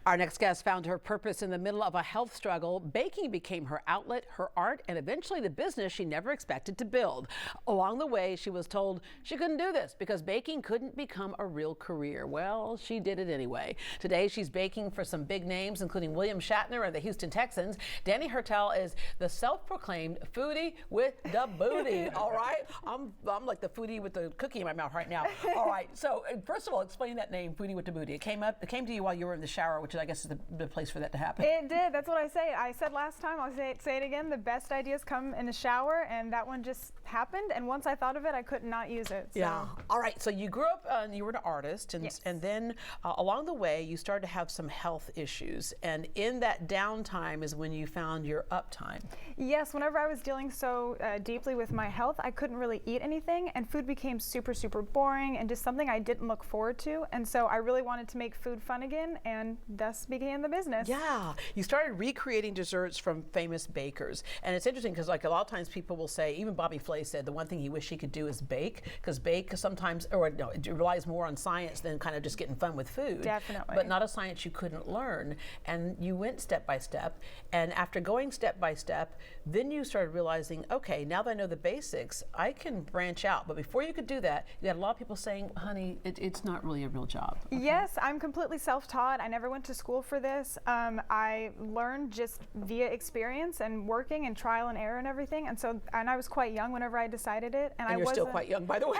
Our next guest found her purpose in the middle of a health struggle. Baking became her outlet, her art, and eventually the business she never expected to build. Along the way, she was told she couldn't do this because baking couldn't become a real career. Well, she did it anyway. Today, she's baking for some big names, including William Shatner and the Houston Texans. Danni Hertel is the self-proclaimed foodie with da booty. All right, I'm like the foodie with the cookie in my mouth right now. All right, so first of all, explain that name, foodie with da booty. It came to you while you were in the shower, which I guess is the place for that to happen. It did. That's what I say. I said last time. I'll say it again. The best ideas come in the shower, and that one just happened. And once I thought of it, I could not use it. So. Yeah. All right. So you grew up. You were an artist, and Yes. and then along the way, you started to have some health issues. And in that downtime is when you found your uptime. Yes. Whenever I was dealing so deeply with my health, I couldn't really eat anything, and food became super, super boring and just something I didn't look forward to. And so I really wanted to make food fun again, and thus began the business. Yeah, you started recreating desserts from famous bakers. And it's interesting because like a lot of times people will say, even Bobby Flay said the one thing he wished he could do is bake, because bake sometimes, or no, it relies more on science than kind of just getting fun with food. Definitely. But not a science you couldn't learn. And you went step by step. And after going step by step, then you started realizing, okay, now that I know the basics, I can branch out. But before you could do that, you had a lot of people saying, honey, it's not really a real job. Okay? Yes, I'm completely self-taught. I never went to school for this. I learned just via experience and working and trial and error and everything. And I was quite young whenever I decided it. And you're still quite young, by the way.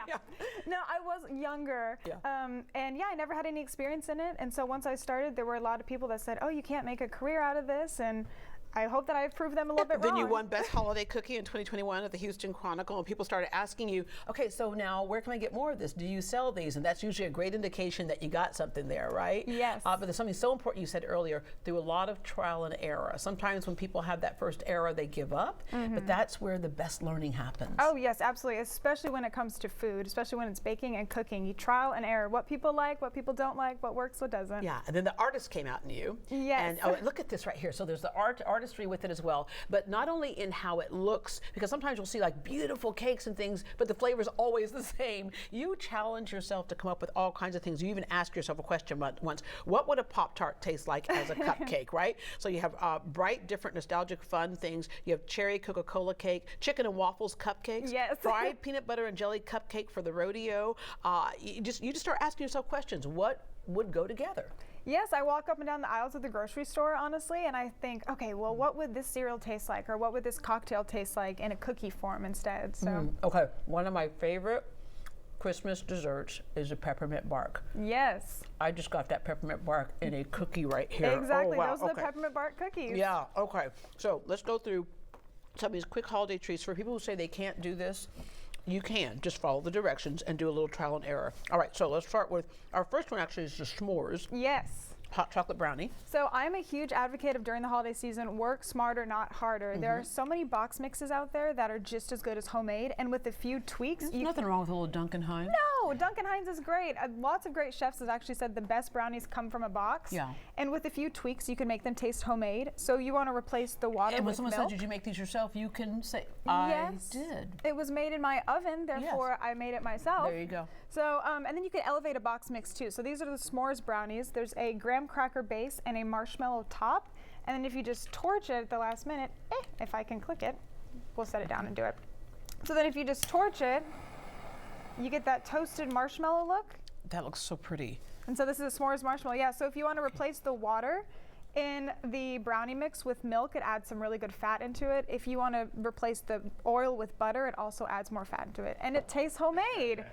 Yeah. No, I was younger. Yeah. And yeah, I never had any experience in it. And so once I started, there were a lot of people that said, oh, you can't make a career out of this. And I hope that I've proved them a little bit wrong. Then you won Best Holiday Cookie in 2021 at the Houston Chronicle, and people started asking you, okay, so now where can I get more of this? Do you sell these? And that's usually a great indication that you got something there, right? Yes. But there's something so important you said earlier, through a lot of trial and error. Sometimes when people have that first error, they give up, but that's where the best learning happens. Oh, yes, absolutely, especially when it comes to food, especially when it's baking and cooking. You trial and error, what people like, what people don't like, what works, what doesn't. Yeah, and then the artist came out in you. Yes. And look at this right here. So there's the artistry with it as well. But not only in how it looks, because sometimes you'll see like beautiful cakes and things, but the flavor is always the same. You challenge yourself to come up with all kinds of things. You even ask yourself a question once, what would a Pop-Tart taste like as a cupcake, right? So you have bright, different, nostalgic, fun things. You have cherry Coca-Cola cake, chicken and waffles cupcakes, yes. fried peanut butter and jelly cupcake for the rodeo. You just start asking yourself questions. What would go together? Yes, I walk up and down the aisles of the grocery store, honestly, and I think, okay, well, what would this cereal taste like, or what would this cocktail taste like in a cookie form instead? So. Okay, one of my favorite Christmas desserts is a peppermint bark. Yes. I just got that peppermint bark in a cookie right here. Exactly, Oh, wow. those are the peppermint bark cookies. Yeah, okay. So let's go through some of these quick holiday treats. For people who say they can't do this, you can just follow the directions and do a little trial and error. All right, so let's start with our first one. Actually, is the s'mores. Yes. Hot chocolate brownie. So I'm a huge advocate of, during the holiday season, work smarter, not harder. There are so many box mixes out there that are just as good as homemade, and with a few tweaks. There's nothing wrong with a little Duncan Hines. No, Duncan Hines is great. Lots of great chefs have actually said the best brownies come from a box. Yeah. And with a few tweaks, you can make them taste homemade. So you want to replace the water And when with someone milk. said, did you make these yourself? You can say, Yes. I did. It was made in my oven, therefore I made it myself. There you go. So, and then you can elevate a box mix too. So these are the s'mores brownies. There's a graham cracker base and a marshmallow top. And then if you just torch it at the last minute, if I can click it, we'll set it down and do it. So then if you just torch it, you get that toasted marshmallow look. That looks so pretty. And so this is a s'mores marshmallow. Yeah, so if you want to replace the water in the brownie mix with milk, it adds some really good fat into it. If you want to replace the oil with butter, it also adds more fat into it. And it tastes homemade.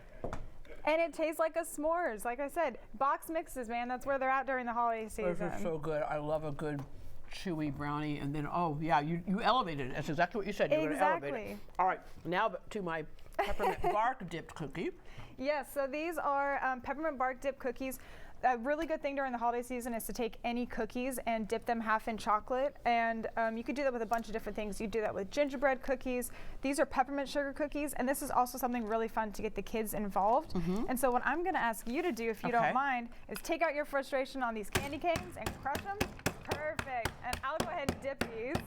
And it tastes like a s'mores. Like I said, box mixes, man, that's where they're at during the holiday season. Those are so good. I love a good chewy brownie. And then, oh, yeah, you elevated it. That's exactly what you said. You're going to elevate it. All right, now to my peppermint bark dipped cookie. Yes, so these are peppermint bark dip cookies. A really good thing during the holiday season is to take any cookies and dip them half in chocolate. And you could do that with a bunch of different things. You do that with gingerbread cookies. These are peppermint sugar cookies. And this is also something really fun to get the kids involved. And so what I'm going to ask you to do, if you don't mind, is take out your frustration on these candy canes and crush them. Perfect. And I'll go ahead and dip these.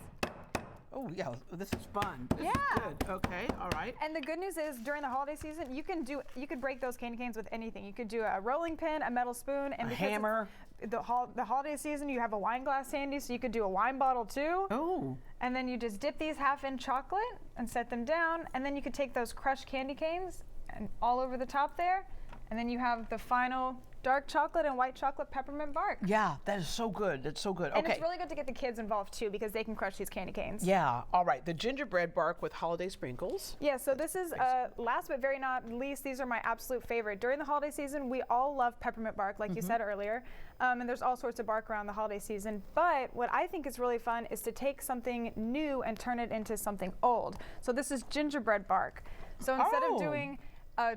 Oh yeah, this is fun. This Yeah. is good. Okay, all right. And the good news is during the holiday season, you could break those candy canes with anything. You could do a rolling pin, a metal spoon, and A hammer. the holiday season, you have a wine glass handy, so you could do a wine bottle too. Oh. And then you just dip these half in chocolate and set them down, and then you could take those crushed candy canes and all over the top there, and then you have the final dark chocolate and white chocolate peppermint bark. Yeah, that is so good. That's so good. And Okay. it's really good to get the kids involved too, because they can crush these candy canes. Yeah. All right. The gingerbread bark with holiday sprinkles. Yeah, so this is last but very not least, these are my absolute favorite. During the holiday season, we all love peppermint bark, like you said earlier, and there's all sorts of bark around the holiday season. But what I think is really fun is to take something new and turn it into something old. So this is gingerbread bark. So instead of doing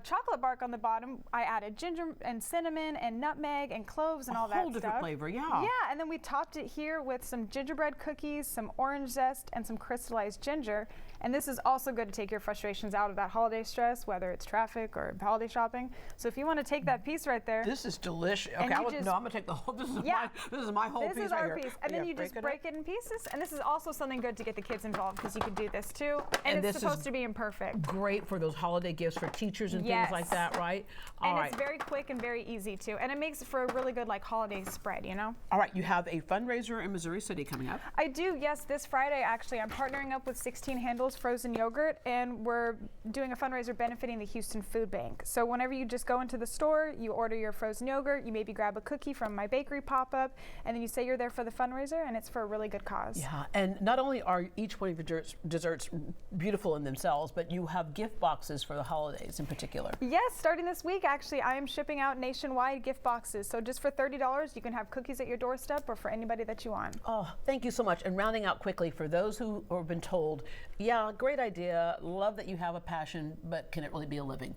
chocolate bark on the bottom, I added ginger and cinnamon and nutmeg and cloves and all that stuff. A whole different flavor, yeah. Yeah, and then we topped it here with some gingerbread cookies, some orange zest, and some crystallized ginger. And this is also good to take your frustrations out of that holiday stress, whether it's traffic or holiday shopping. So if you want to take that piece right there. This is delicious. Okay, I'm gonna take the whole, this is my whole piece right here. This is our piece. And then you just break it in pieces. And this is also something good to get the kids involved, because you can do this too. And it's supposed to be imperfect. Great for those holiday gifts for teachers and things like that, right? All right. It's very quick and very easy too. And it makes for a really good like holiday spread, you know? All right, you have a fundraiser in Missouri City coming up. I do, yes. This Friday, actually, I'm partnering up with 16 Handles Frozen Yogurt, and we're doing a fundraiser benefiting the Houston Food Bank. So whenever you just go into the store, you order your frozen yogurt, you maybe grab a cookie from my bakery pop-up, and then you say you're there for the fundraiser, and it's for a really good cause. Yeah, and not only are each one of your desserts beautiful in themselves, but you have gift boxes for the holidays in particular. Yes, starting this week, actually, I am shipping out nationwide gift boxes. So just for $30, you can have cookies at your doorstep, or for anybody that you want. Oh, thank you so much. And rounding out quickly, for those who have been told, yeah, great idea, love that you have a passion, but can it really be a living?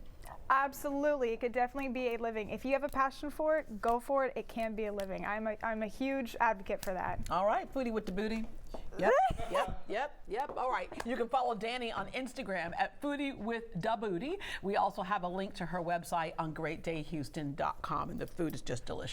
Absolutely, it could definitely be a living. If you have a passion for it, go for it. It can be a living. I'm a huge advocate for that. All right, Foodie with Da Booty. Yep. All right. You can follow Danni on Instagram at Foodie with Da Booty. We also have a link to her website on greatdayhouston.com, and the food is just delicious.